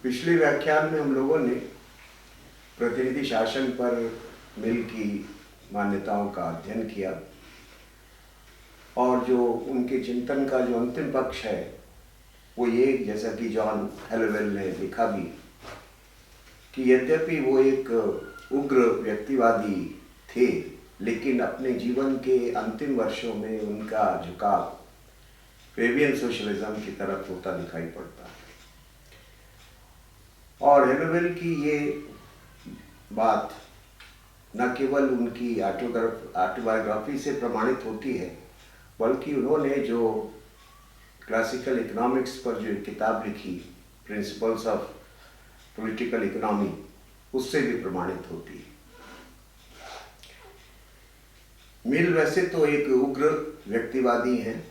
पिछले व्याख्यान में हम लोगों ने प्रतिनिधि शासन पर मिल की मान्यताओं का अध्ययन किया और जो उनके चिंतन का जो अंतिम पक्ष है वो ये, जैसा कि जॉन हेलोवेल ने लिखा भी, कि यद्यपि वो एक उग्र व्यक्तिवादी थे, लेकिन अपने जीवन के अंतिम वर्षों में उनका झुकाव फेबियन सोशलिज्म की तरफ होता दिखाई पड़ता है। और हेलोवेल की ये बात न केवल उनकी ऑटोबायोग्राफी से प्रमाणित होती है, बल्कि उन्होंने जो क्लासिकल इकोनॉमिक्स पर जो किताब लिखी, प्रिंसिपल्स ऑफ पॉलिटिकल इकोनॉमी, उससे भी प्रमाणित होती है। मिल वैसे तो एक उग्र व्यक्तिवादी हैं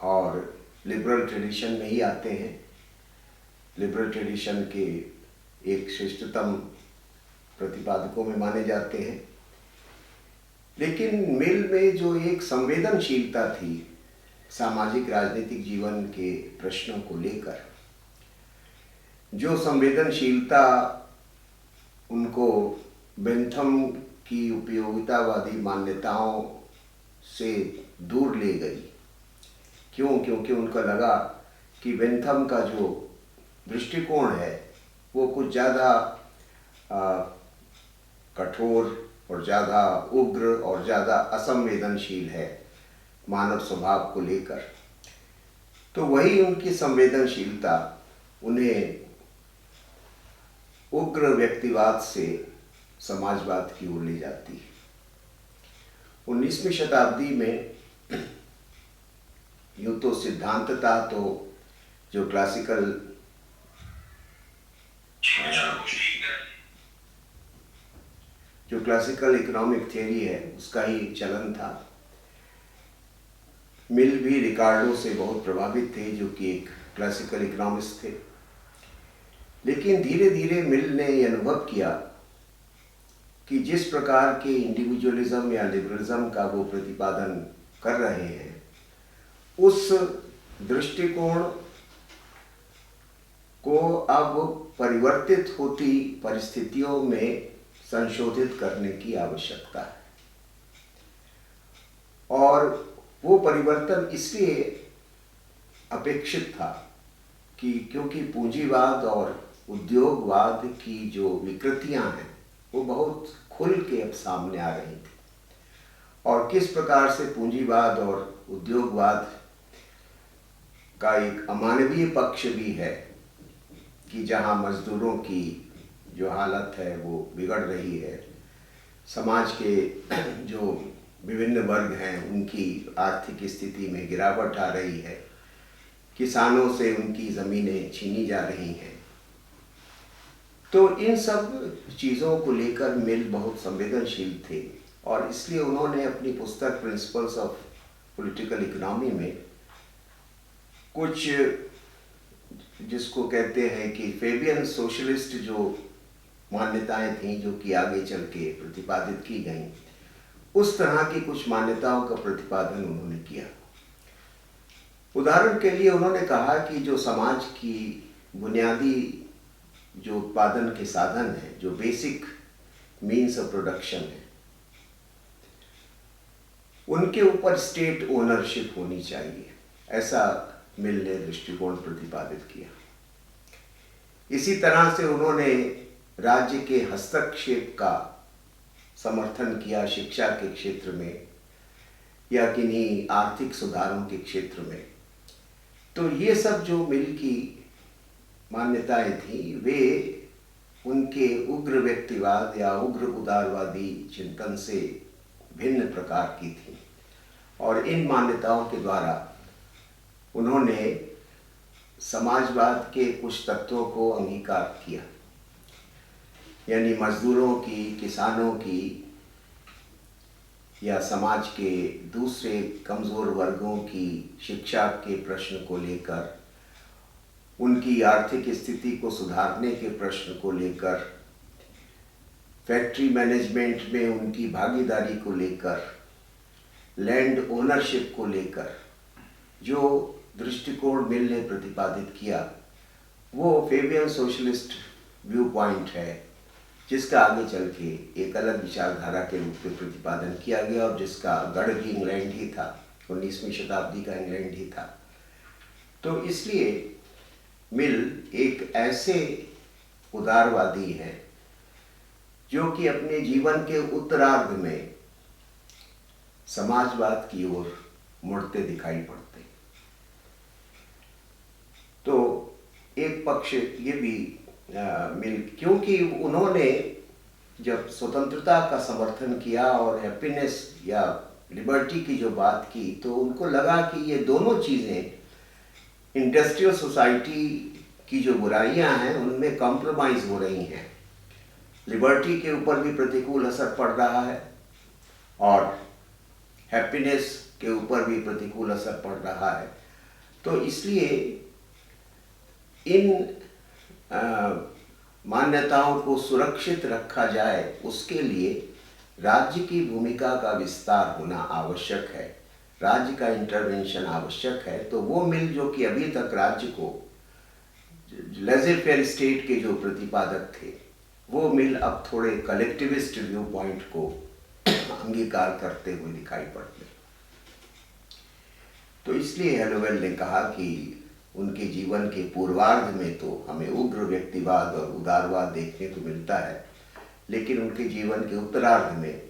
और लिबरल ट्रेडिशन में ही आते हैं, लिबरल ट्रेडिशन के एक श्रेष्ठतम प्रतिपादकों में माने जाते हैं। लेकिन मिल में जो एक संवेदनशीलता थी सामाजिक राजनीतिक जीवन के प्रश्नों को लेकर, जो संवेदनशीलता उनको बेंथम की उपयोगितावादी मान्यताओं से दूर ले गई। क्यों? क्योंकि उनको लगा कि बेंथम का जो दृष्टिकोण है वो कुछ ज़्यादा कठोर और ज़्यादा उग्र और ज़्यादा असंवेदनशील है मानव स्वभाव को लेकर। तो वही उनकी संवेदनशीलता उन्हें उग्र व्यक्तिवाद से समाजवाद की ओर ले जाती है। 19वीं शताब्दी में यूँ तो सिद्धांतता तो जो क्लासिकल इकोनॉमिक थियरी है उसका ही चलन था। मिल भी रिकार्डो से बहुत प्रभावित थे, जो कि एक क्लासिकल इकोनॉमिस्ट थे। लेकिन धीरे धीरे मिल ने यह अनुभव किया कि जिस प्रकार के इंडिविजुअलिज्म या लिबरलिज्म का वो प्रतिपादन कर रहे हैं, उस दृष्टिकोण को अब परिवर्तित होती परिस्थितियों में संशोधित करने की आवश्यकता है। और वो परिवर्तन इसलिए अपेक्षित था कि क्योंकि पूंजीवाद और उद्योगवाद की जो विकृतियां हैं वो बहुत खुल के अब सामने आ रही थी, और किस प्रकार से पूंजीवाद और उद्योगवाद का एक अमानवीय पक्ष भी है कि जहां मजदूरों की जो हालत है वो बिगड़ रही है, समाज के जो विभिन्न वर्ग हैं उनकी आर्थिक स्थिति में गिरावट आ रही है, किसानों से उनकी ज़मीनें छीनी जा रही हैं। तो इन सब चीज़ों को लेकर मिल बहुत संवेदनशील थे, और इसलिए उन्होंने अपनी पुस्तक प्रिंसिपल्स ऑफ पॉलिटिकल इकोनॉमी में कुछ, जिसको कहते हैं कि फेबियन सोशलिस्ट जो मान्यताएं थीं, जो कि आगे चल के प्रतिपादित की गईं, उस तरह की कुछ मान्यताओं का प्रतिपादन उन्होंने किया। उदाहरण के लिए उन्होंने कहा कि जो समाज की बुनियादी जो उत्पादन के साधन है, जो बेसिक मीन्स ऑफ प्रोडक्शन है, उनके ऊपर स्टेट ओनरशिप होनी चाहिए, ऐसा मिल ने दृष्टिकोण प्रतिपादित किया। इसी तरह से उन्होंने राज्य के हस्तक्षेप का समर्थन किया शिक्षा के क्षेत्र में या किन्हीं आर्थिक सुधारों के क्षेत्र में। तो ये सब जो मिल की मान्यताएं थी, वे उनके उग्र व्यक्तिवाद या उग्र उदारवादी चिंतन से भिन्न प्रकार की थी, और इन मान्यताओं के द्वारा उन्होंने समाजवाद के कुछ तत्वों को अंगीकार किया, यानी मजदूरों की, किसानों की या समाज के दूसरे कमज़ोर वर्गों की शिक्षा के प्रश्न को लेकर, उनकी आर्थिक स्थिति को सुधारने के प्रश्न को लेकर, फैक्ट्री मैनेजमेंट में उनकी भागीदारी को लेकर, लैंड ओनरशिप को लेकर जो दृष्टिकोण मिल ने प्रतिपादित किया, वो फेबियन सोशलिस्ट व्यू पॉइंट है, जिसका आगे चल के एक अलग विचारधारा के रूप में प्रतिपादन किया गया और जिसका गढ़ भी इंग्लैंड ही था, 19वीं शताब्दी का इंग्लैंड ही था। तो इसलिए मिल एक ऐसे उदारवादी हैं जो कि अपने जीवन के उत्तरार्ध में समाजवाद की ओर मुड़ते दिखाई पड़ते। तो एक पक्ष ये भी मिल, क्योंकि उन्होंने जब स्वतंत्रता का समर्थन किया और हैप्पीनेस या लिबर्टी की जो बात की, तो उनको लगा कि ये दोनों चीज़ें इंडस्ट्रियल सोसाइटी की जो बुराइयां हैं उनमें कॉम्प्रोमाइज़ हो रही हैं। लिबर्टी के ऊपर भी प्रतिकूल असर पड़ रहा है और हैप्पीनेस के ऊपर भी प्रतिकूल असर पड़ रहा है। तो इसलिए इन मान्यताओं को सुरक्षित रखा जाए, उसके लिए राज्य की भूमिका का विस्तार होना आवश्यक है, राज्य का इंटरवेंशन आवश्यक है। तो वो मिल जो कि अभी तक राज्य को लेज़र फेयर स्टेट के जो प्रतिपादक थे, वो मिल अब थोड़े कलेक्टिविस्ट व्यू पॉइंट को अंगीकार करते हुए दिखाई पड़ते। तो इसलिए हेलोवेल ने कहा कि उनके जीवन के पूर्वार्ध में तो हमें उग्र व्यक्तिवाद और उदारवाद देखने को मिलता है, लेकिन उनके जीवन के उत्तरार्ध में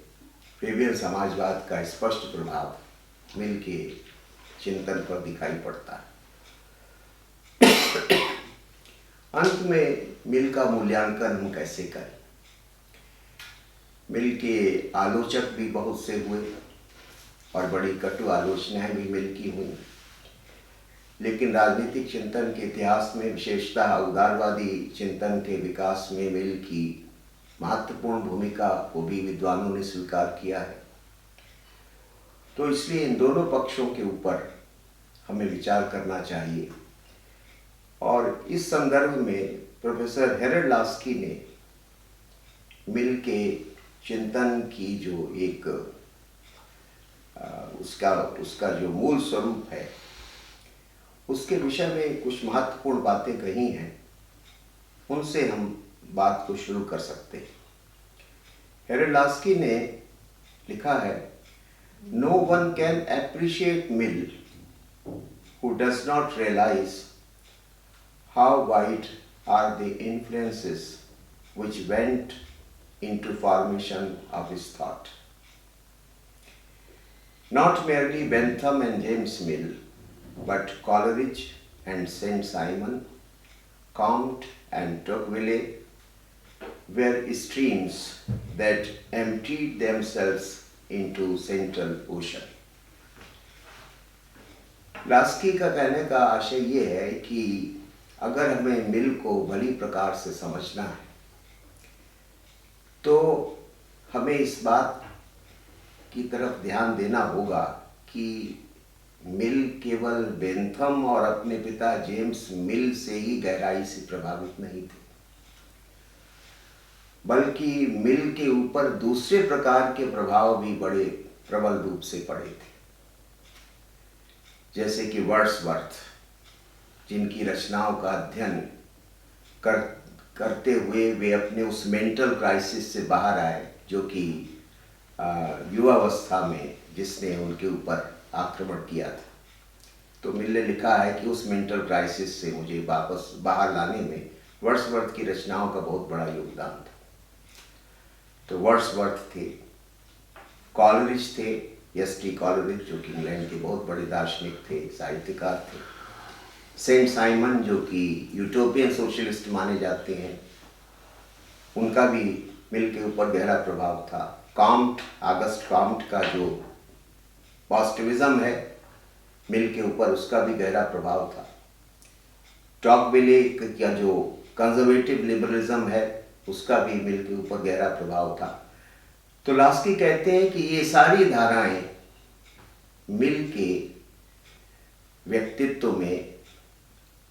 फेबियन समाजवाद का स्पष्ट प्रभाव मिल के चिंतन पर दिखाई पड़ता है। अंत में मिल का मूल्यांकन हम कैसे करें? मिल के आलोचक भी बहुत से हुए और बड़ी कटु आलोचनाएं भी मिल की हुई, लेकिन राजनीतिक चिंतन के इतिहास में, विशेषतः उदारवादी चिंतन के विकास में मिल की महत्वपूर्ण भूमिका को भी विद्वानों ने स्वीकार किया है। तो इसलिए इन दोनों पक्षों के ऊपर हमें विचार करना चाहिए। और इस संदर्भ में प्रोफेसर हेरल्ड लास्की ने मिल के चिंतन की जो एक उसका जो मूल स्वरूप है, उसके विषय में कुछ महत्वपूर्ण बातें कही हैं, उनसे हम बात को शुरू कर सकते हैं। हेरल्ड लास्की ने लिखा है, no one can appreciate Mill who does not realise how wide are the influences which went into formation of his thought. Not merely Bentham and James Mill, but Coleridge and Saint Simon, Comte and Tocqueville were streams that emptied themselves into Central Ocean. Laski का कहने का आशय ये है कि अगर हमें मिल को भली प्रकार से समझना है, तो हमें इस बात की तरफ ध्यान देना होगा कि मिल केवल बेंथम और अपने पिता जेम्स मिल से ही गहराई से प्रभावित नहीं थे, बल्कि मिल के ऊपर दूसरे प्रकार के प्रभाव भी बड़े प्रबल रूप से पड़े थे। जैसे कि वर्ड्सवर्थ, जिनकी रचनाओं का अध्ययन करते हुए वे अपने उस मेंटल क्राइसिस से बाहर आए, जो कि युवावस्था में जिसने उनके ऊपर आक्रमण किया था। तो मिल ने लिखा है कि उस मेंटल क्राइसिस से मुझे वापस बाहर लाने में वर्ड्सवर्थ की रचनाओं का बहुत बड़ा योगदान था। तो वर्ड्सवर्थ थे, कॉलरिज थे, एस.टी. कॉलरिज, जो कि इंग्लैंड के बहुत बड़े दार्शनिक थे, साहित्यकार थे। सेंट साइमन, जो कि यूटोपियन सोशलिस्ट माने जाते हैं, उनका भी मिल के ऊपर गहरा प्रभाव था। कॉम्ट, ऑगस्ट कॉम्ट का जो पॉजिटिविज्म है मिल के ऊपर, उसका भी गहरा प्रभाव था। टॉकविले का जो कंजर्वेटिव लिबरलिज्म है, उसका भी मिल के ऊपर गहरा प्रभाव था। तो लास्की कहते हैं कि ये सारी धाराएं मिल के व्यक्तित्व में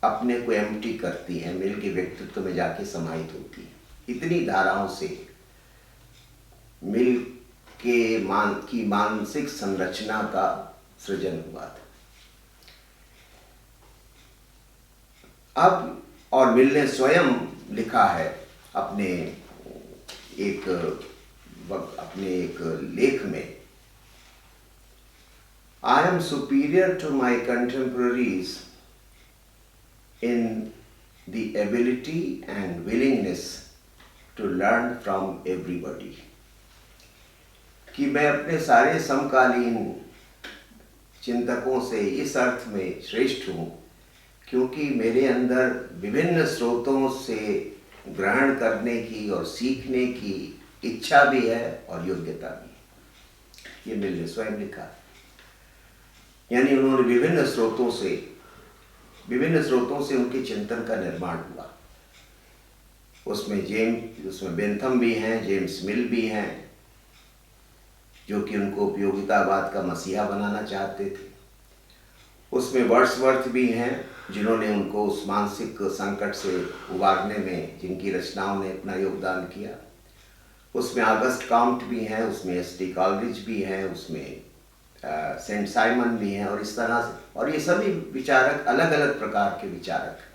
अपने को एम्प्टी करती हैं, मिल के व्यक्तित्व में जाके समाहित होती हैं। इतनी धाराओं से मिल की मानसिक संरचना का सृजन हुआ था। अब और मिल ने स्वयं लिखा है अपने एक लेख में, I am superior to my contemporaries in the ability and willingness to learn from everybody. कि मैं अपने सारे समकालीन चिंतकों से इस अर्थ में श्रेष्ठ हूँ क्योंकि मेरे अंदर विभिन्न स्रोतों से ग्रहण करने की और सीखने की इच्छा भी है और योग्यता भी है। ये मिल ने स्वयं लिखा, यानी उन्होंने विभिन्न स्रोतों से उनके चिंतन का निर्माण हुआ। उसमें बेंथम भी हैं, जेम्स मिल भी हैं, जो कि उनको उपयोगितावाद का मसीहा बनाना चाहते थे। उसमें वर्ड्सवर्थ भी हैं, जिन्होंने उनको उस मानसिक संकट से उबारने में, जिनकी रचनाओं ने अपना योगदान किया। उसमें ऑगस्ट कॉम्ट भी हैं, उसमें एस.टी. कॉलरिज भी हैं, उसमें सेंट साइमन भी हैं, और इस तरह से, और ये सभी विचारक अलग अलग प्रकार के विचारक हैं।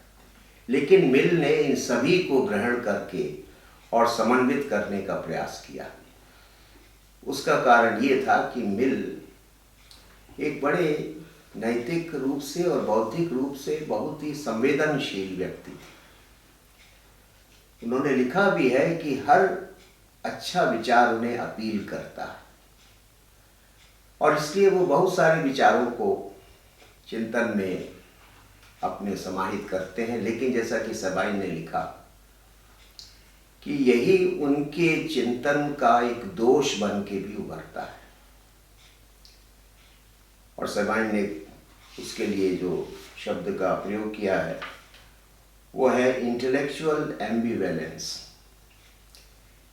लेकिन मिल ने इन सभी को ग्रहण करके और समन्वित करने का प्रयास किया। उसका कारण ये था कि मिल एक बड़े नैतिक रूप से और बौद्धिक रूप से बहुत ही संवेदनशील व्यक्ति थे। उन्होंने लिखा भी है कि हर अच्छा विचार उन्हें अपील करता है, और इसलिए वो बहुत सारे विचारों को चिंतन में अपने समाहित करते हैं। लेकिन जैसा कि सबाइन ने लिखा कि यही उनके चिंतन का एक दोष बन के भी उभरता है, और सबाइन ने उसके लिए जो शब्द का प्रयोग किया है वो है इंटेलेक्चुअल एम्बिवेलेंस,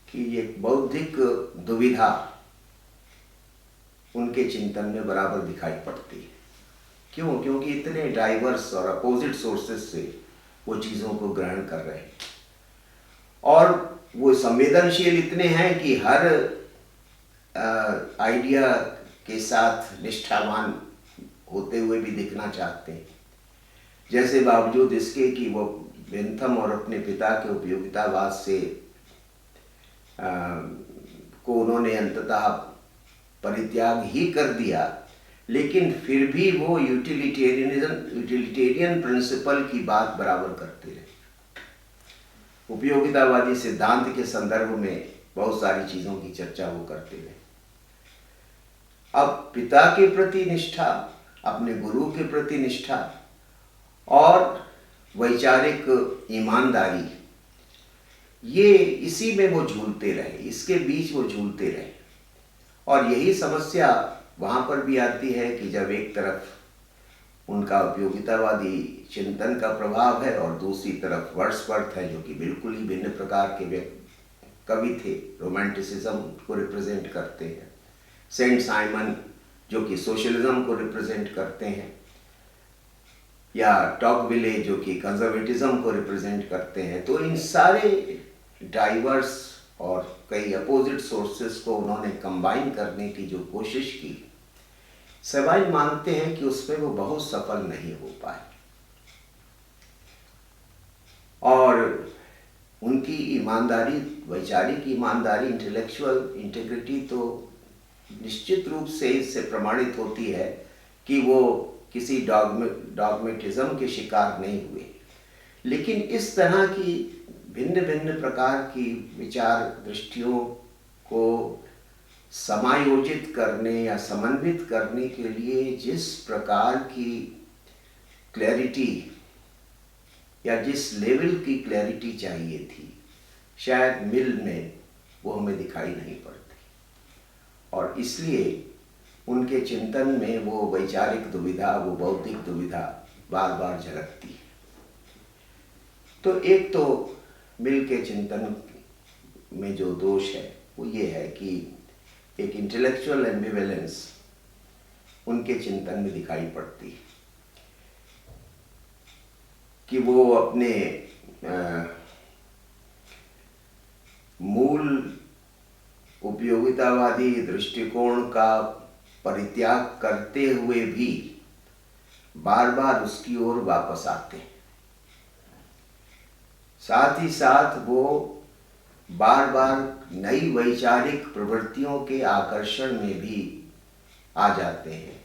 कि ये बौद्धिक दुविधा उनके चिंतन में बराबर दिखाई पड़ती है। क्यों? क्योंकि इतने डाइवर्स और अपोजिट सोर्सेस से वो चीज़ों को ग्रहण कर रहे हैं, और वो संवेदनशील इतने हैं कि हर आइडिया के साथ निष्ठावान होते हुए भी दिखना चाहते हैं। जैसे बावजूद इसके कि वो बेंथम और अपने पिता के उपयोगितावाद से को उन्होंने अंततः परित्याग ही कर दिया, लेकिन फिर भी वो यूटिलिटेरियन प्रिंसिपल की बात बराबर करते रहे। उपयोगितावादी सिद्धांत के संदर्भ में बहुत सारी चीज़ों की चर्चा वो करते रहे। अब पिता के प्रति निष्ठा, अपने गुरु के प्रति निष्ठा और वैचारिक ईमानदारी, ये इसी में वो झूलते रहे, इसके बीच वो झूलते रहे। और यही समस्या वहाँ पर भी आती है कि जब एक तरफ उनका उपयोगितावादी चिंतन का प्रभाव है और दूसरी तरफ वर्ड्सवर्थ है, जो कि बिल्कुल ही भिन्न प्रकार के कवि थे, रोमांटिसिज्म को रिप्रेजेंट करते हैं, सेंट साइमन जो कि सोशलिज्म को रिप्रेजेंट करते हैं, या टॉकविले जो कि कंजर्वेटिज्म को रिप्रेजेंट करते हैं। तो इन सारे डाइवर्स और कई अपोजिट सोर्सेस को उन्होंने कंबाइन करने की जो कोशिश की, सबाइन मानते हैं कि उसमें वो बहुत सफल नहीं हो पाए, और उनकी ईमानदारी, वैचारिक ईमानदारी, इंटेलेक्चुअल इंटेग्रिटी तो निश्चित रूप से इससे प्रमाणित होती है कि वो किसी डॉगमेटिज्म के शिकार नहीं हुए। लेकिन इस तरह की भिन्न भिन्न प्रकार की विचार दृष्टियों को समायोजित करने या समन्वित करने के लिए जिस प्रकार की क्लैरिटी या जिस लेवल की क्लैरिटी चाहिए थी, शायद मिल में वो हमें दिखाई नहीं पड़ती, और इसलिए उनके चिंतन में वो वैचारिक दुविधा, वो बौद्धिक दुविधा बार बार झलकती है। तो एक तो मिल के चिंतन में जो दोष है वो ये है कि एक इंटेलेक्चुअल एम्बिवेलेंस उनके चिंतन में दिखाई पड़ती है, कि वो अपने मूल उपयोगितावादी दृष्टिकोण का परित्याग करते हुए भी बार बार उसकी ओर वापस आते हैं। साथ ही साथ वो बार बार नई वैचारिक प्रवृत्तियों के आकर्षण में भी आ जाते हैं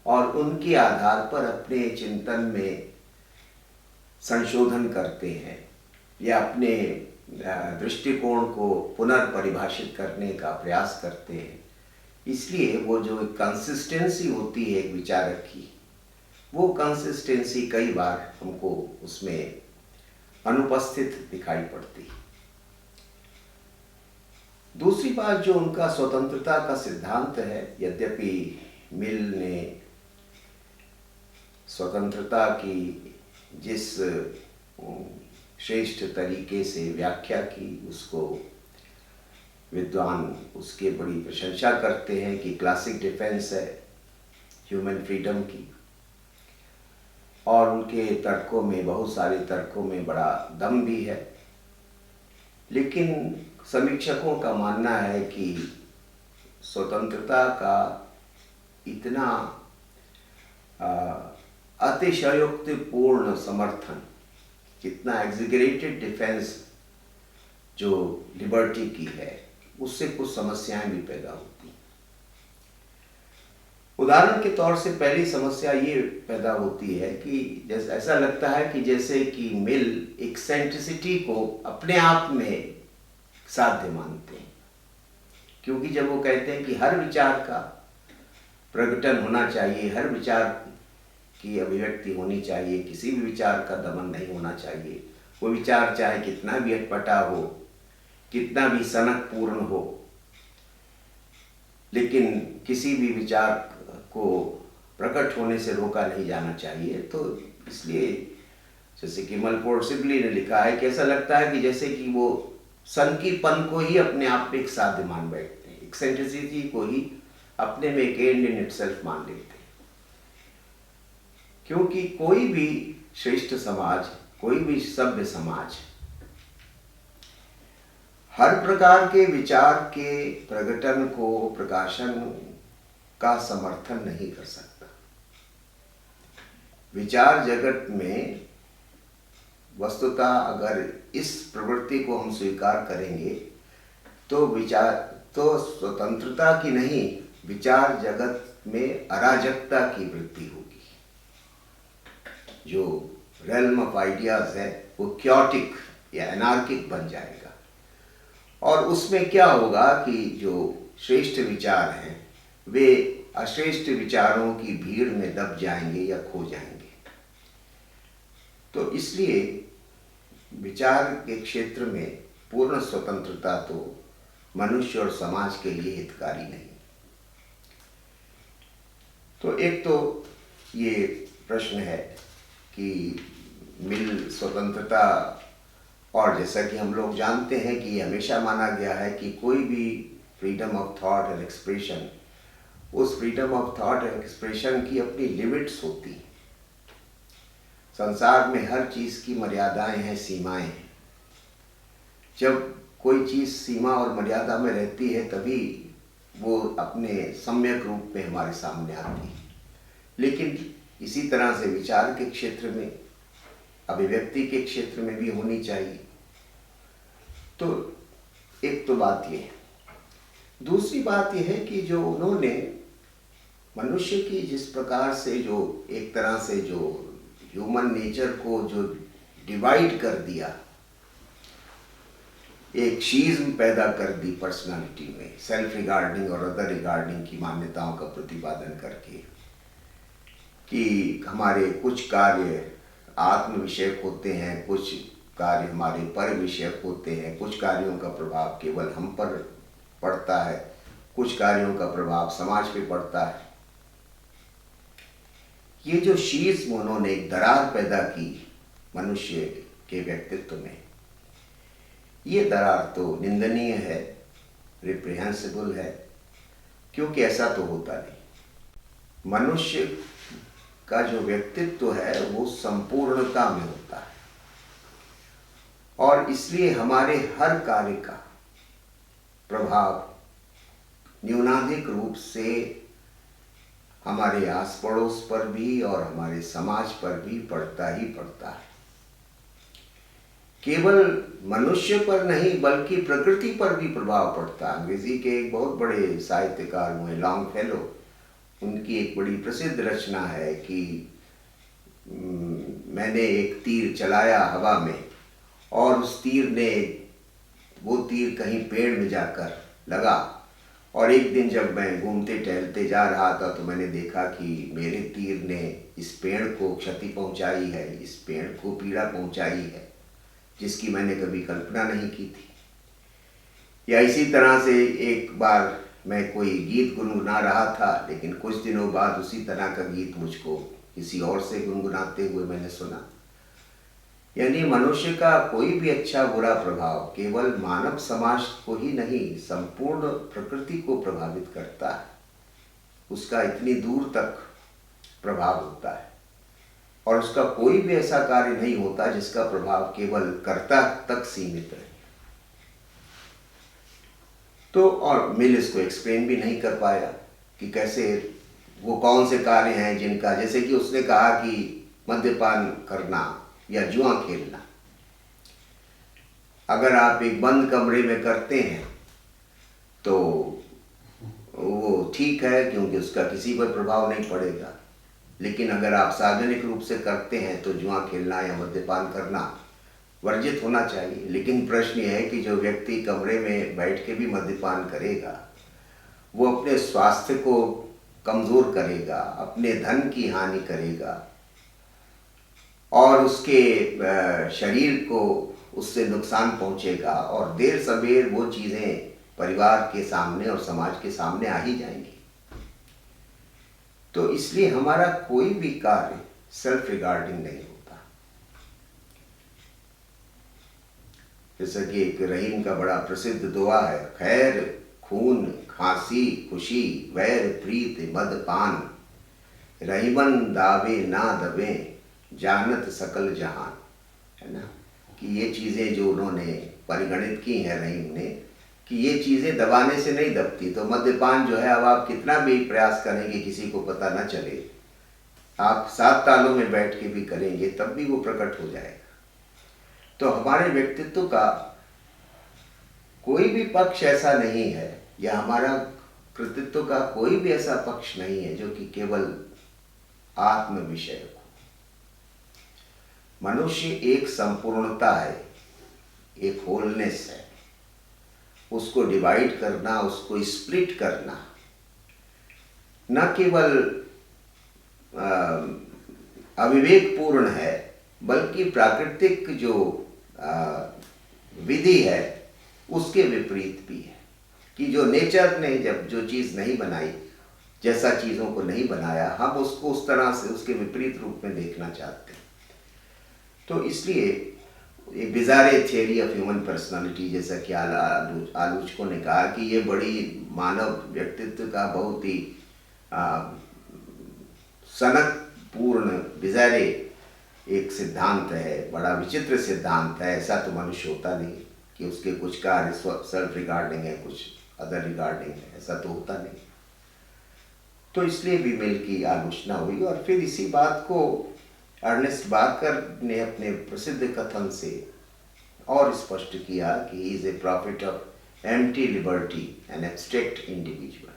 और उनके आधार पर अपने चिंतन में संशोधन करते हैं या अपने दृष्टिकोण को पुनर्परिभाषित करने का प्रयास करते हैं। इसलिए वो जो एक कंसिस्टेंसी होती है एक विचारक की, वो कंसिस्टेंसी कई बार हमको उसमें अनुपस्थित दिखाई पड़ती है। दूसरी बात जो उनका स्वतंत्रता का सिद्धांत है, यद्यपि मिल ने स्वतंत्रता की जिस श्रेष्ठ तरीके से व्याख्या की उसको विद्वान उसके बड़ी प्रशंसा करते हैं कि क्लासिक डिफेंस है ह्यूमन फ्रीडम की, और उनके तर्कों में, बहुत सारे तर्कों में बड़ा दम भी है। लेकिन समीक्षकों का मानना है कि स्वतंत्रता का इतना अतिशयोक्तिपूर्ण समर्थन, इतना एग्जिगरेटेड डिफेंस जो लिबर्टी की है, उससे कुछ समस्याएं भी पैदा होती हैं। उदाहरण के तौर से पहली समस्या ये पैदा होती है कि जैसे ऐसा लगता है कि जैसे कि मिल एक्सेंट्रिसिटी को अपने आप में साध्य मानते हैं, क्योंकि जब वो कहते हैं कि हर विचार का प्रकटन होना चाहिए, हर विचार की अभिव्यक्ति होनी चाहिए, किसी भी विचार का दमन नहीं होना चाहिए, वो विचार चाहे कितना भी अटपटा हो, कितना भी सनकपूर्ण हो, लेकिन किसी भी विचार को प्रकट होने से रोका नहीं जाना चाहिए। तो इसलिए जैसे कि मलफोर्ड सिबली ने लिखा है कि ऐसा लगता है कि जैसे कि वो सनकीपन को ही अपने आप में एक साध्य मान बैठते हैं, एक्सेंट्रिसिटी को ही अपने में एक एंड इन इटसेल्फ मान लेते हैं। क्योंकि कोई भी श्रेष्ठ समाज, कोई भी सभ्य समाज हर प्रकार के विचार के प्रकटन को, प्रकाशन का समर्थन नहीं कर सकता। विचार जगत में वस्तुतः अगर इस प्रवृत्ति को हम स्वीकार करेंगे तो स्वतंत्रता की नहीं, विचार जगत में अराजकता की वृद्धि होगी। जो रेल्म ऑफ आइडियाज है वो क्योटिक या एनार्किक बन जाएगा, और उसमें क्या होगा कि जो श्रेष्ठ विचार हैं वे अश्रेष्ठ विचारों की भीड़ में दब जाएंगे या खो जाएंगे। तो इसलिए विचार के क्षेत्र में पूर्ण स्वतंत्रता तो मनुष्य और समाज के लिए हितकारी नहीं। तो एक तो ये प्रश्न है कि मिल स्वतंत्रता, और जैसा कि हम लोग जानते हैं कि ये हमेशा माना गया है कि कोई भी freedom of thought and expression, उस freedom of thought and expression की अपनी लिमिट्स होती हैं। संसार में हर चीज़ की मर्यादाएं हैं, सीमाएं हैं। जब कोई चीज़ सीमा और मर्यादा में रहती है तभी वो अपने सम्यक रूप में हमारे सामने आती है। लेकिन इसी तरह से विचार के क्षेत्र में, अभिव्यक्ति के क्षेत्र में भी होनी चाहिए। तो एक तो बात ये है। दूसरी बात यह है कि जो उन्होंने मनुष्य की जिस प्रकार से जो एक तरह से जो ह्यूमन नेचर को जो डिवाइड कर दिया, एक शीज़्म पैदा कर दी पर्सनालिटी में, सेल्फ रिगार्डिंग और अदर रिगार्डिंग की मान्यताओं का प्रतिपादन करके, कि हमारे कुछ कार्य आत्म विषयक होते हैं, कुछ कार्य हमारे पर विषयक होते हैं, कुछ कार्यों का प्रभाव केवल हम पर पड़ता है, कुछ कार्यों का प्रभाव समाज पे पड़ता है। ये जो शीज़्म उन्होंने एक दरार पैदा की मनुष्य के व्यक्तित्व में, ये दरार तो निंदनीय है, रिप्रिहेंसिबल है, क्योंकि ऐसा तो होता नहीं। मनुष्य का जो व्यक्तित्व है वो संपूर्णता में होता है, और इसलिए हमारे हर कार्य का प्रभाव न्यूनाधिक रूप से हमारे आस पड़ोस पर भी और हमारे समाज पर भी पड़ता ही पड़ता है। केवल मनुष्य पर नहीं बल्कि प्रकृति पर भी प्रभाव पड़ता है। अंग्रेजी के एक बहुत बड़े साहित्यकार हुए लॉन्गफेलो, उनकी एक बड़ी प्रसिद्ध रचना है कि मैंने एक तीर चलाया हवा में और उस तीर ने, वो तीर कहीं पेड़ में जाकर लगा, और एक दिन जब मैं घूमते टहलते जा रहा था तो मैंने देखा कि मेरे तीर ने इस पेड़ को क्षति पहुंचाई है, इस पेड़ को पीड़ा पहुंचाई है जिसकी मैंने कभी कल्पना नहीं की थी। या इसी तरह से एक बार मैं कोई गीत गुनगुना रहा था, लेकिन कुछ दिनों बाद उसी तरह का गीत मुझको किसी और से गुनगुनाते हुए मैंने सुना। यानी मनुष्य का कोई भी अच्छा बुरा प्रभाव केवल मानव समाज को ही नहीं, संपूर्ण प्रकृति को प्रभावित करता है। उसका इतनी दूर तक प्रभाव होता है और उसका कोई भी ऐसा कार्य नहीं होता जिसका प्रभाव केवल कर्ता तक सीमित रहे। तो और मिल इसको एक्सप्लेन भी नहीं कर पाया कि कैसे, वो कौन से कार्य हैं जिनका, जैसे कि उसने कहा कि मद्यपान करना या जुआ खेलना अगर आप एक बंद कमरे में करते हैं तो वो ठीक है, क्योंकि उसका किसी पर प्रभाव नहीं पड़ेगा। लेकिन अगर आप सार्वजनिक रूप से करते हैं तो जुआ खेलना या मद्यपान करना वर्जित होना चाहिए। लेकिन प्रश्न यह है कि जो व्यक्ति कमरे में बैठ के भी मद्यपान करेगा वो अपने स्वास्थ्य को कमज़ोर करेगा, अपने धन की हानि करेगा और उसके शरीर को उससे नुकसान पहुंचेगा और देर सवेर वो चीज़ें परिवार के सामने और समाज के सामने आ ही जाएंगी। तो इसलिए हमारा कोई भी कार्य सेल्फ रिगार्डिंग नहीं होता। जैसा कि एक रहीम का बड़ा प्रसिद्ध दुआ है, खैर खून खांसी खुशी वैर प्रीत मद पान, रहीमन दावे ना दबे जानत सकल जहान, है ना। कि ये चीज़ें जो उन्होंने परिगणित की हैं रहीम ने, कि ये चीज़ें दबाने से नहीं दबती। तो मद्यपान जो है, अब आप कितना भी प्रयास करेंगे किसी को पता न चले, आप 7 तालों में बैठ के भी करेंगे तब भी वो प्रकट हो जाएगा। तो हमारे व्यक्तित्व का कोई भी पक्ष ऐसा नहीं है, या हमारा कृतित्व का कोई भी ऐसा पक्ष नहीं है जो कि केवल आत्म विषय हो। मनुष्य एक संपूर्णता है, एक होलनेस है। उसको डिवाइड करना, उसको स्प्लिट करना न केवल अविवेकपूर्ण है, बल्कि प्राकृतिक जो विधि है उसके विपरीत भी है। कि जो नेचर ने जब जो चीज़ नहीं बनाई, जैसा चीज़ों को नहीं बनाया, हम उसको उस तरह से उसके विपरीत रूप में देखना चाहते हैं। तो इसलिए ये बिजारे थियरी ऑफ ह्यूमन पर्सनालिटी, जैसा कि आलोचकों ने कहा कि ये बड़ी मानव व्यक्तित्व का बहुत ही सनकपूर्ण बिजारे एक सिद्धांत है, बड़ा विचित्र सिद्धांत है। ऐसा तो मनुष्य होता नहीं कि उसके कुछ कार्य सेल्फ रिगार्डिंग है, कुछ अदर रिगार्डिंग है, ऐसा तो होता नहीं। तो इसलिए भी मिल की आलोचना हुई और फिर इसी बात को अर्नेस्ट बार्कर ने अपने प्रसिद्ध कथन से और स्पष्ट किया कि he is a profit of empty liberty and abstract individual.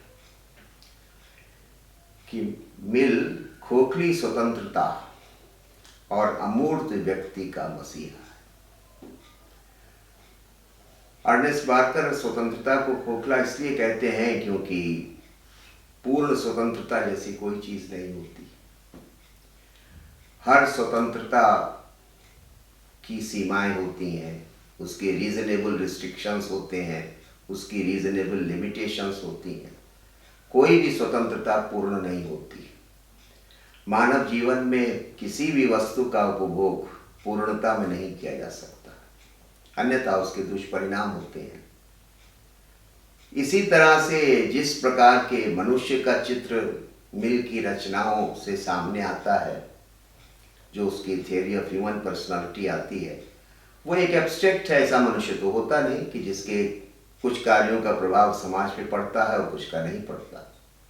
कि मिल खोखली स्वतंत्रता और अमूर्त व्यक्ति का मसीहा है। अर्नेस्ट बार्कर स्वतंत्रता को खोखला इसलिए कहते हैं क्योंकि पूर्ण स्वतंत्रता जैसी कोई चीज नहीं होती। हर स्वतंत्रता की सीमाएं होती हैं, उसके रीजनेबल रिस्ट्रिक्शंस होते हैं, उसकी रीजनेबल लिमिटेशंस होती हैं। कोई भी स्वतंत्रता पूर्ण नहीं होती। मानव जीवन में किसी भी वस्तु का उपभोग पूर्णता में नहीं किया जा सकता, अन्यथा उसके दुष्परिणाम होते हैं। इसी तरह से जिस प्रकार के मनुष्य का चित्र मिल की रचनाओं से सामने आता है, जो उसकी थियरी ऑफ ह्यूमन पर्सनालिटी आती है, वो एक एब्स्ट्रैक्ट है। ऐसा मनुष्य तो होता नहीं कि जिसके कुछ कार्यों का प्रभाव समाज पे पड़ता है और कुछ का नहीं पड़ता।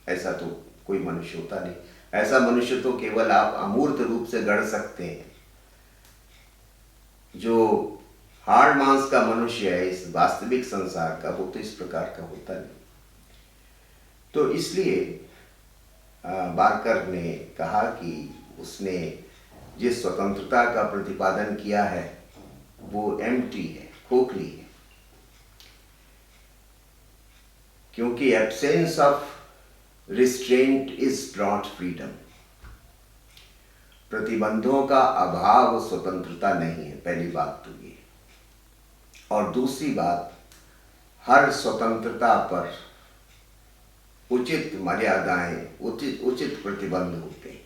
ऐसा तो कोई मनुष्य होता नहीं। ऐसा मनुष्य तो केवल आप अमूर्त रूप से गढ़ सकते हैं, जो हाड़ मांस का मनुष्य है इस वास्तविक संसार का, वो तो इस प्रकार का होता नहीं। तो इसलिए बार्कर ने कहा कि उसने जिस स्वतंत्रता का प्रतिपादन किया है वो एम्प्टी है, खोखली है, क्योंकि absence of restraint is not freedom. प्रतिबंधों का अभाव स्वतंत्रता नहीं है, पहली बात तो ये। और दूसरी बात, हर स्वतंत्रता पर उचित मर्यादाएं, उचित प्रतिबंध होते हैं,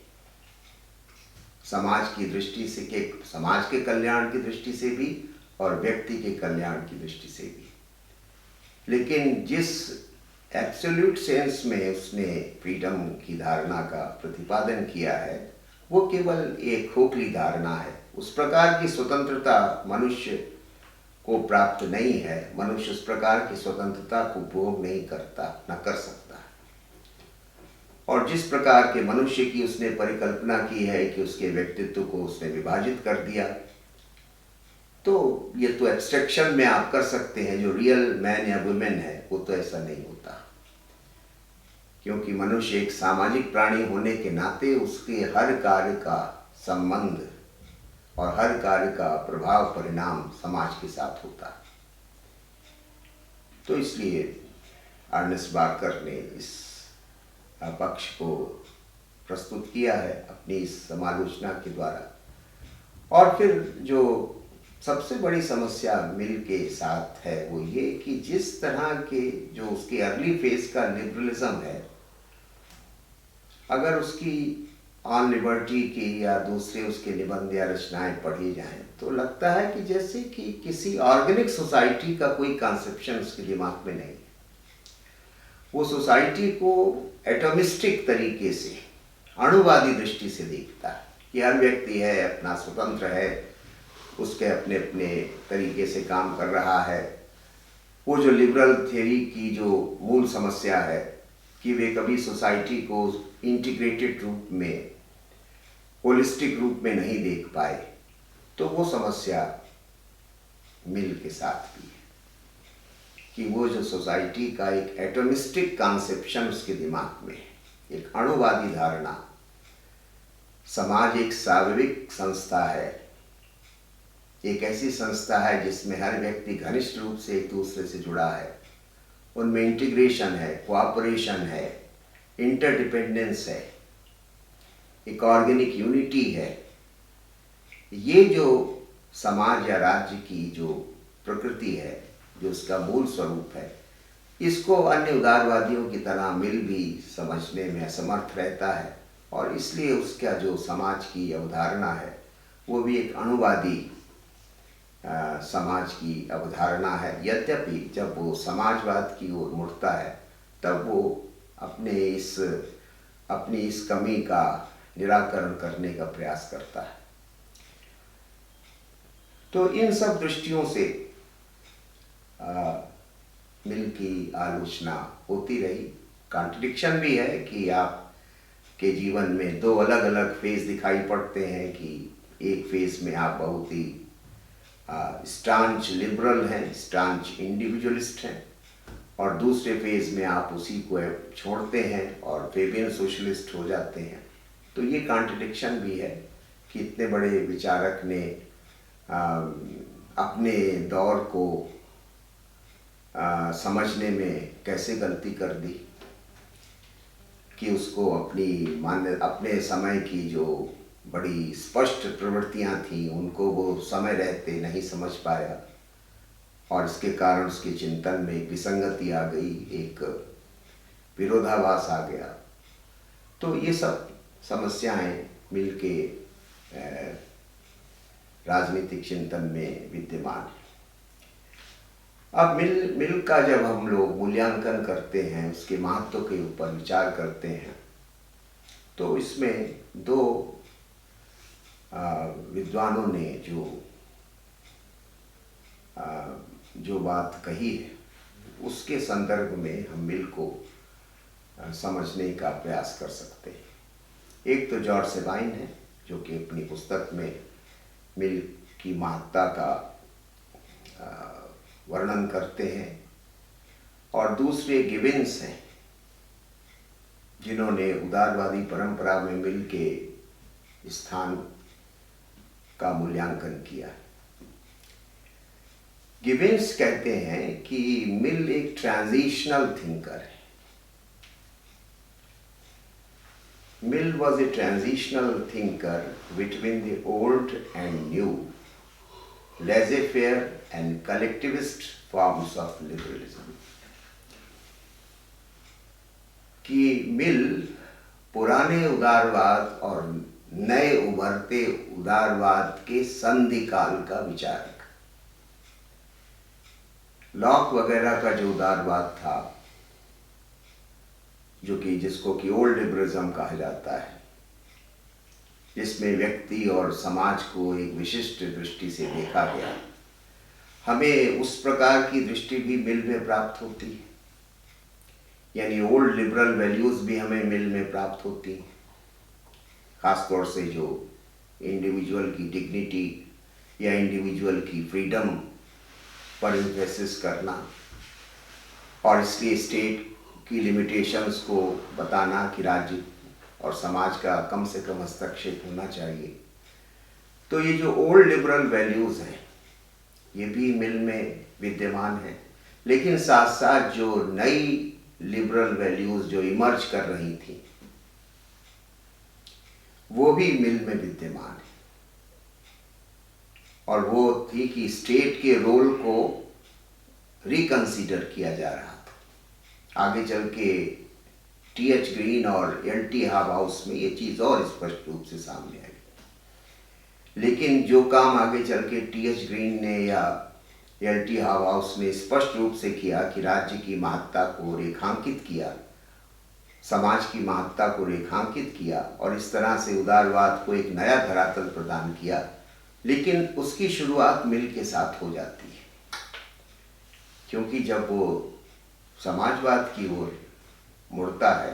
समाज की दृष्टि से के समाज के कल्याण की दृष्टि से भी और व्यक्ति के कल्याण की दृष्टि से भी। लेकिन जिस एब्सोल्यूट सेंस में उसने फ्रीडम की धारणा का प्रतिपादन किया है वो केवल एक खोखली धारणा है। उस प्रकार की स्वतंत्रता मनुष्य को प्राप्त नहीं है। मनुष्य उस प्रकार की स्वतंत्रता को भोग नहीं करता, न कर सकता। और जिस प्रकार के मनुष्य की उसने परिकल्पना की है कि उसके व्यक्तित्व को उसने विभाजित कर दिया, तो ये तो एब्स्ट्रैक्शन में आप कर सकते हैं। जो रियल मैन या वुमेन है वो तो ऐसा नहीं होता, क्योंकि मनुष्य एक सामाजिक प्राणी होने के नाते उसके हर कार्य का संबंध और हर कार्य का प्रभाव परिणाम समाज के साथ होता है। तो इसलिए अर्नेस्ट बार्कर ने इस पक्ष को प्रस्तुत किया है अपनी इस समालोचना के द्वारा। और फिर जो सबसे बड़ी समस्या मिल के साथ है वो ये कि जिस तरह के जो उसके अर्ली फेज का लिबरलिज्म है, अगर उसकी ऑन लिबर्टी की या दूसरे उसके निबंध या रचनाएं पढ़ी जाएं तो लगता है कि जैसे कि किसी ऑर्गेनिक सोसाइटी का कोई कॉन्सेप्शन उसके दिमाग में नहीं। वो सोसाइटी को एटॉमिस्टिक तरीके से, अणुवादी दृष्टि से देखता है कि हर व्यक्ति है, अपना स्वतंत्र है, उसके अपने अपने तरीके से काम कर रहा है। वो जो लिबरल थ्योरी की जो मूल समस्या है कि वे कभी सोसाइटी को इंटीग्रेटेड रूप में, होलिस्टिक रूप में नहीं देख पाए, तो वो समस्या मिल के साथ भी है कि वो जो सोसाइटी का एक एटॉमिस्टिक कॉन्सेप्शन उसके दिमाग में, एक अणुवादी धारणा, समाज एक सार्वजनिक संस्था है, एक ऐसी संस्था है जिसमें हर व्यक्ति घनिष्ठ रूप से एक दूसरे से जुड़ा है, उनमें इंटीग्रेशन है, कोऑपरेशन है, इंटरडिपेंडेंस है, एक ऑर्गेनिक यूनिटी है। ये जो समाज या राज्य की जो प्रकृति है, जो उसका मूल स्वरूप है, इसको अन्य उदारवादियों की तरह मिल भी समझने में असमर्थ रहता है। और इसलिए उसका जो समाज की अवधारणा है वो भी एक अणुवादी समाज की अवधारणा है। यद्यपि जब वो समाजवाद की ओर मुड़ता है तब वो अपनी इस कमी का निराकरण करने का प्रयास करता है। तो इन सब दृष्टियों से मिल की आलोचना होती रही। कॉन्ट्रडिक्शन भी है कि आपके जीवन में दो अलग अलग फेज दिखाई पड़ते हैं कि एक फेज में आप बहुत ही स्टांच लिबरल हैं, स्टांच इंडिविजुअलिस्ट हैं, और दूसरे फेज में आप उसी को छोड़ते हैं और फेबियन सोशलिस्ट हो जाते हैं। तो ये कॉन्ट्रडिक्शन भी है कि इतने बड़े विचारक ने अपने दौर को समझने में कैसे गलती कर दी कि उसको अपने समय की जो बड़ी स्पष्ट प्रवृत्तियां थी उनको वो समय रहते नहीं समझ पाया, और इसके कारण उसके चिंतन में एक विसंगति आ गई, एक विरोधाभास आ गया। तो ये सब समस्याएं मिलके राजनीतिक चिंतन में विद्यमान है। अब मिल का जब हम लोग मूल्यांकन करते हैं, उसके महत्व के ऊपर विचार करते हैं, तो इसमें दो विद्वानों ने जो बात कही है उसके संदर्भ में हम मिल को समझने का प्रयास कर सकते हैं। एक तो जॉर्ज सेबाइन है जो कि अपनी पुस्तक में मिल की महत्ता का वर्णन करते हैं, और दूसरे गिबन्स हैं जिन्होंने उदारवादी परंपरा में मिल के स्थान का मूल्यांकन किया। गिबन्स कहते हैं कि मिल एक ट्रांजिशनल थिंकर है। Mill was a transitional thinker between the old and new, laissez-faire and collectivist forms of liberalism। कि मिल पुराने उदारवाद और नए उभरते उदारवाद के संधि काल का विचारक। लॉक वगैरह का जो उदारवाद था, जो कि जिसको कि ओल्ड लिबरलिज्म कहा जाता है, जिसमें व्यक्ति और समाज को एक विशिष्ट दृष्टि से देखा गया, हमें उस प्रकार की दृष्टि भी मिल में प्राप्त होती है। यानी ओल्ड लिबरल वैल्यूज भी हमें मिल में प्राप्त होती हैं, खासतौर से जो इंडिविजुअल की डिग्निटी या इंडिविजुअल की फ्रीडम पर एम्फेसिस करना, और इसलिए स्टेट की लिमिटेशंस को बताना कि राज्य और समाज का कम से कम हस्तक्षेप होना चाहिए। तो ये जो ओल्ड लिबरल वैल्यूज़ हैं ये भी मिल में विद्यमान है, लेकिन साथ साथ जो नई लिबरल वैल्यूज़ जो इमर्ज कर रही थी वो भी मिल में विद्यमान है। और वो थी कि स्टेट के रोल को रिकंसीडर किया जा रहा था। आगे चल के टी.एच. ग्रीन और एल.टी. हाउस में ये चीज़ और स्पष्ट रूप से सामने आई। लेकिन जो काम आगे चल के टी.एच. ग्रीन ने या एल.टी. हाउस ने स्पष्ट रूप से किया कि राज्य की महत्ता को रेखांकित किया, समाज की महत्ता को रेखांकित किया, और इस तरह से उदारवाद को एक नया धरातल प्रदान किया, लेकिन उसकी शुरुआत मिल के साथ हो जाती है। क्योंकि जब वो समाजवाद की ओर मुड़ता है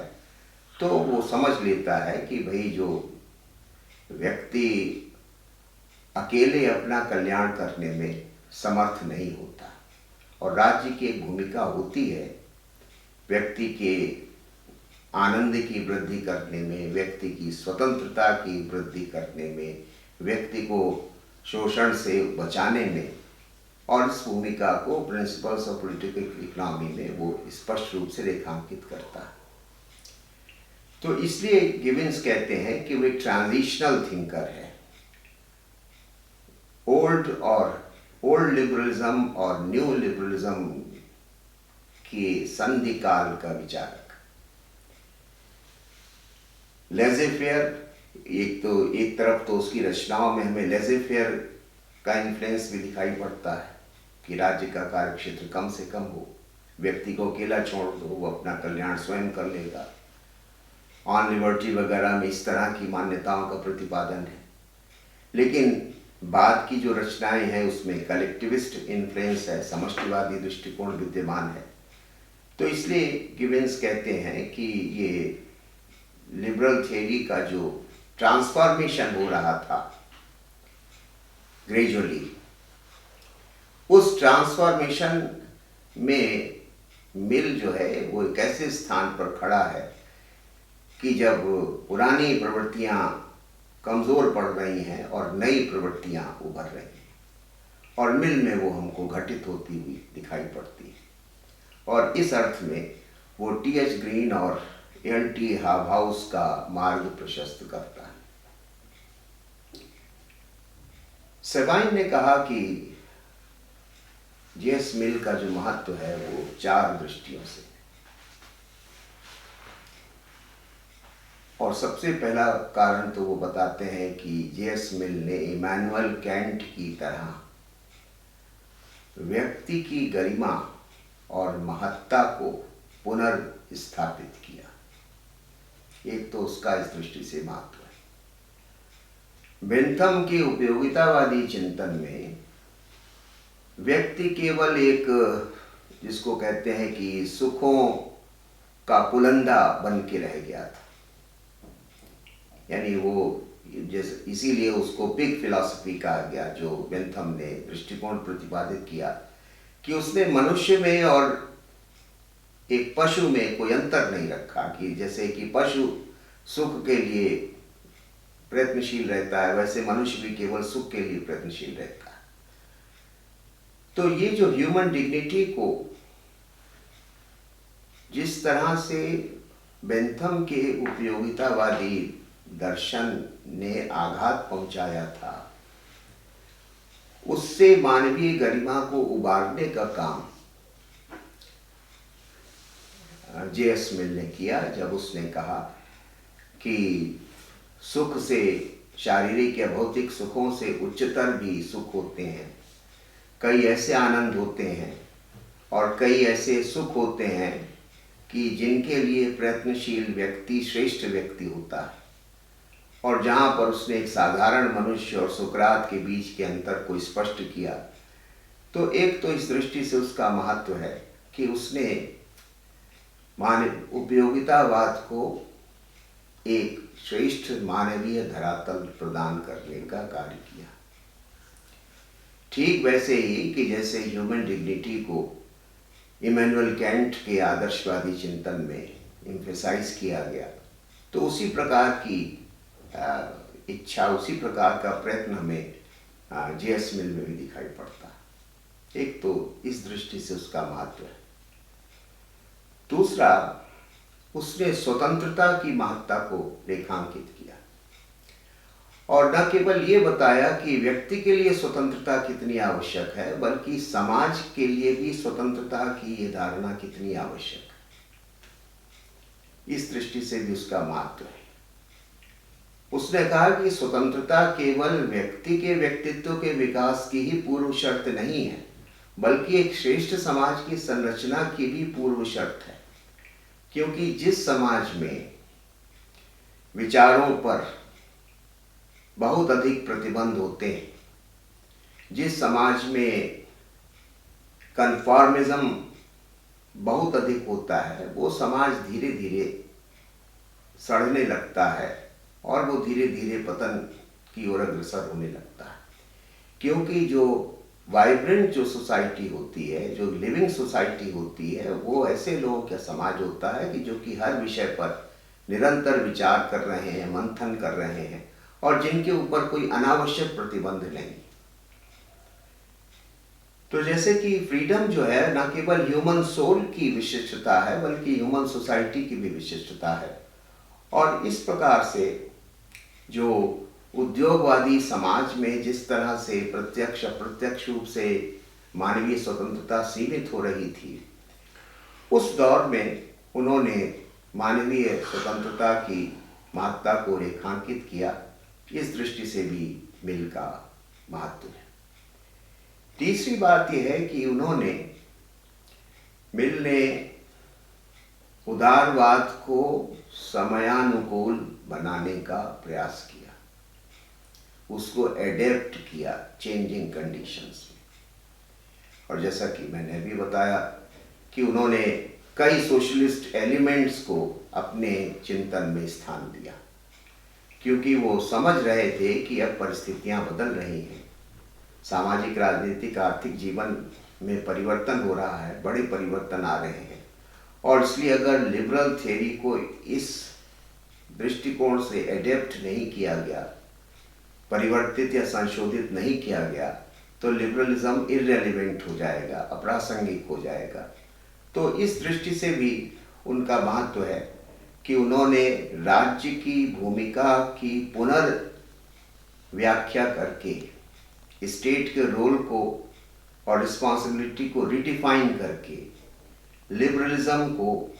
तो वो समझ लेता है कि भाई जो व्यक्ति अकेले अपना कल्याण करने में समर्थ नहीं होता, और राज्य की एक भूमिका होती है व्यक्ति के आनंद की वृद्धि करने में, व्यक्ति की स्वतंत्रता की वृद्धि करने में, व्यक्ति को शोषण से बचाने में, और इस भूमिका को प्रिंसिपल्स ऑफ पॉलिटिकल इकोनॉमी में वो स्पष्ट रूप से रेखांकित करता है। तो इसलिए गिबन्स कहते हैं कि वो एक ट्रांजिशनल थिंकर है, ओल्ड लिबरलिज्म और न्यू लिबरलिज्म के संधि काल का विचारक। लेजे फेयर, एक तरफ तो उसकी रचनाओं में हमें लेजे फेयर का इन्फ्लुएंस भी दिखाई पड़ता है कि राज्य का कार्य क्षेत्र कम से कम हो, व्यक्ति को अकेला छोड़ दो, वो अपना कल्याण स्वयं कर लेगा। ऑन लिबर्टी वगैरह में इस तरह की मान्यताओं का प्रतिपादन है। लेकिन बाद की जो रचनाएं हैं उसमें कलेक्टिविस्ट इन्फ्लुएंस है, समष्टिवादी दृष्टिकोण विद्यमान है। तो इसलिए गिबन्स कहते हैं कि ये लिबरल थियरी का जो ट्रांसफॉर्मेशन हो रहा था ग्रेजुअली, उस ट्रांसफॉर्मेशन में मिल जो है वो एक ऐसे स्थान पर खड़ा है कि जब पुरानी प्रवृत्तियां कमज़ोर पड़ रही हैं और नई प्रवृत्तियां उभर रही हैं, और मिल में वो हमको घटित होती हुई दिखाई पड़ती है। और इस अर्थ में वो टी.एच. ग्रीन और एल.टी. हाउस का मार्ग प्रशस्त करता है। सेवाइन ने कहा कि जे.एस. मिल का जो महत्व है वो चार दृष्टियों से, और सबसे पहला कारण तो वो बताते हैं कि जे.एस. मिल ने इमैनुअल कैंट की तरह व्यक्ति की गरिमा और महत्ता को पुनर्स्थापित किया। एक तो उसका इस दृष्टि से महत्व है। बेंथम के उपयोगितावादी चिंतन में व्यक्ति केवल एक, जिसको कहते हैं कि सुखों का पुलंदा बन के रह गया था। यानी वो जैसे इसीलिए उसको पिग फिलॉसफी कहा गया, जो बेंथम ने दृष्टिकोण प्रतिपादित किया कि उसने मनुष्य में और एक पशु में कोई अंतर नहीं रखा, कि जैसे कि पशु सुख के लिए प्रयत्नशील रहता है, वैसे मनुष्य भी केवल सुख के लिए प्रयत्नशील रहता है। तो ये जो ह्यूमन डिग्निटी को जिस तरह से बेंथम के उपयोगितावादी दर्शन ने आघात पहुंचाया था, उससे मानवीय गरिमा को उबारने का काम J.S. मिल ने किया, जब उसने कहा कि सुख से, शारीरिक या भौतिक सुखों से उच्चतर भी सुख होते हैं, कई ऐसे आनंद होते हैं और कई ऐसे सुख होते हैं कि जिनके लिए प्रयत्नशील व्यक्ति श्रेष्ठ व्यक्ति होता है। और जहाँ पर उसने एक साधारण मनुष्य और सुकरात के बीच के अंतर को स्पष्ट किया, तो एक तो इस दृष्टि से उसका महत्व है कि उसने उपयोगितावाद को एक श्रेष्ठ मानवीय धरातल प्रदान करने का कार्य किया। ठीक वैसे ही कि जैसे ह्यूमन डिग्निटी को इमैनुअल कैंट के आदर्शवादी चिंतन में एम्फेसाइज किया गया, तो उसी प्रकार की इच्छा, उसी प्रकार का प्रयत्न हमें J.S. मिल में भी दिखाई पड़ता है। एक तो इस दृष्टि से उसका महत्व है। दूसरा, उसने स्वतंत्रता की महत्ता को रेखांकित किया और न केवल ये बताया कि व्यक्ति के लिए स्वतंत्रता कितनी आवश्यक है, बल्कि समाज के लिए भी स्वतंत्रता की ये धारणा कितनी आवश्यक है, इस दृष्टि से भी उसका महत्व है। उसने कहा कि स्वतंत्रता केवल व्यक्ति के व्यक्तित्व के विकास की ही पूर्व शर्त नहीं है, बल्कि एक श्रेष्ठ समाज की संरचना की भी पूर्व शर्त है। क्योंकि जिस समाज में विचारों पर बहुत अधिक प्रतिबंध होते हैं, जिस समाज में कन्फॉर्मिज्म बहुत अधिक होता है, वो समाज धीरे धीरे सड़ने लगता है और वो धीरे धीरे पतन की ओर अग्रसर होने लगता है। क्योंकि जो वाइब्रेंट जो सोसाइटी होती है, जो लिविंग सोसाइटी होती है, वो ऐसे लोगों का समाज होता है कि जो कि हर विषय पर निरंतर विचार कर रहे हैं, मंथन कर रहे हैं और जिनके ऊपर कोई अनावश्यक प्रतिबंध नहीं। तो जैसे कि फ्रीडम जो है न केवल ह्यूमन सोल की विशिष्टता है, बल्कि ह्यूमन सोसाइटी की भी विशिष्टता है। और इस प्रकार से जो उद्योगवादी समाज में जिस तरह से प्रत्यक्ष अप्रत्यक्ष रूप से मानवीय स्वतंत्रता सीमित हो रही थी, उस दौर में उन्होंने मानवीय स्वतंत्रता की महत्ता को रेखांकित किया। इस दृष्टि से भी मिल का महत्व है। तीसरी बात यह है कि मिल ने उदारवाद को समयानुकूल बनाने का प्रयास किया, उसको एडेप्ट किया चेंजिंग कंडीशंस में। और जैसा कि मैंने भी बताया कि उन्होंने कई सोशलिस्ट एलिमेंट्स को अपने चिंतन में स्थान दिया, क्योंकि वो समझ रहे थे कि अब परिस्थितियां बदल रही हैं, सामाजिक, राजनीतिक, आर्थिक जीवन में परिवर्तन हो रहा है, बड़े परिवर्तन आ रहे हैं। और इसलिए अगर लिबरल थ्योरी को इस दृष्टिकोण से एडेप्ट नहीं किया गया, परिवर्तित या संशोधित नहीं किया गया, तो लिबरलिज्म इररेलेवेंट हो जाएगा, अप्रासंगिक हो जाएगा। तो इस दृष्टि से भी उनका महत्व है कि उन्होंने राज्य की भूमिका की पुनर्व्याख्या करके स्टेट के रोल को और रिस्पॉन्सिबिलिटी को रिडिफाइन करके लिबरलिज्म को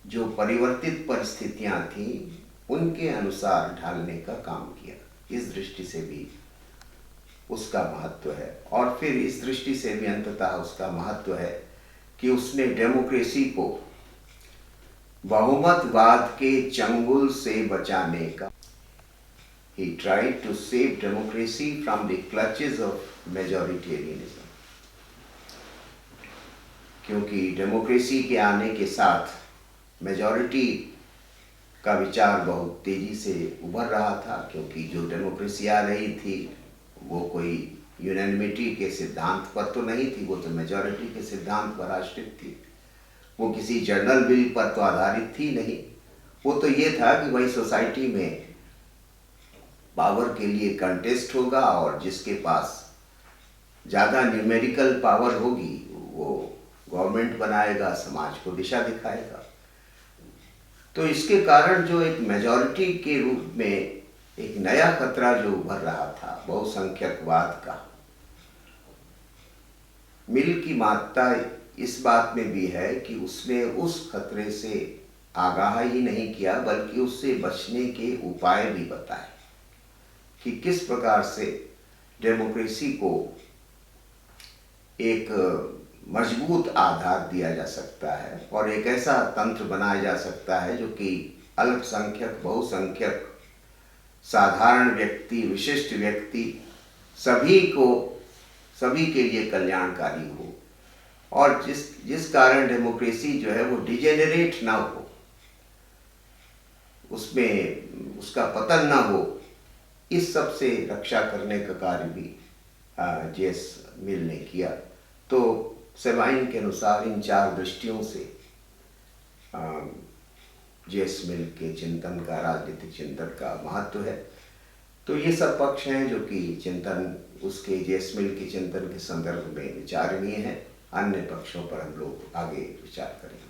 जो परिवर्तित परिस्थितियां थी उनके अनुसार ढालने का काम किया। इस दृष्टि से भी उसका महत्व है। और फिर इस दृष्टि से भी अंततः उसका महत्व है कि उसने डेमोक्रेसी को बहुमतवाद के चंगुल से बचाने का, he tried to save democracy from the clutches of majoritarianism। क्योंकि डेमोक्रेसी के आने के साथ मेजॉरिटी का विचार बहुत तेजी से उभर रहा था, क्योंकि जो डेमोक्रेसी आ रही थी वो कोई यूनानिमिटी के सिद्धांत पर तो नहीं थी, वो तो मेजॉरिटी के सिद्धांत पर आश्रित थी। वो किसी जर्नल बिल पर तो आधारित थी नहीं। वो तो ये था कि भाई सोसाइटी में पावर के लिए कंटेस्ट होगा और जिसके पास ज़्यादा न्यूमेरिकल पावर होगी वो गवर्नमेंट बनाएगा, समाज को दिशा दिखाएगा। तो इसके कारण जो एक मेजॉरिटी के रूप में एक नया खतरा जो उभर रहा था बहुसंख्यकवाद का, मिल की महत्ता इस बात में भी है कि उसने उस खतरे से आगाह ही नहीं किया बल्कि उससे बचने के उपाय भी बताए कि किस प्रकार से डेमोक्रेसी को एक मजबूत आधार दिया जा सकता है और एक ऐसा तंत्र बनाया जा सकता है जो कि अल्पसंख्यक, बहुसंख्यक, साधारण व्यक्ति, विशिष्ट व्यक्ति सभी के लिए कल्याणकारी हो और जिस कारण डेमोक्रेसी जो है वो डिजेनरेट ना हो, उसमें उसका पतन ना हो, इस सब से रक्षा करने का कार्य भी जेस मिल ने किया। तो सेबाइन के अनुसार इन 4 दृष्टियों से जेस मिल के चिंतन का, राजनीतिक चिंतन का महत्व है। तो ये सब पक्ष हैं जो कि चिंतन उसके जेस मिल के चिंतन के संदर्भ में विचारणीय है। अन्य पक्षों पर हम लोग आगे विचार करेंगे।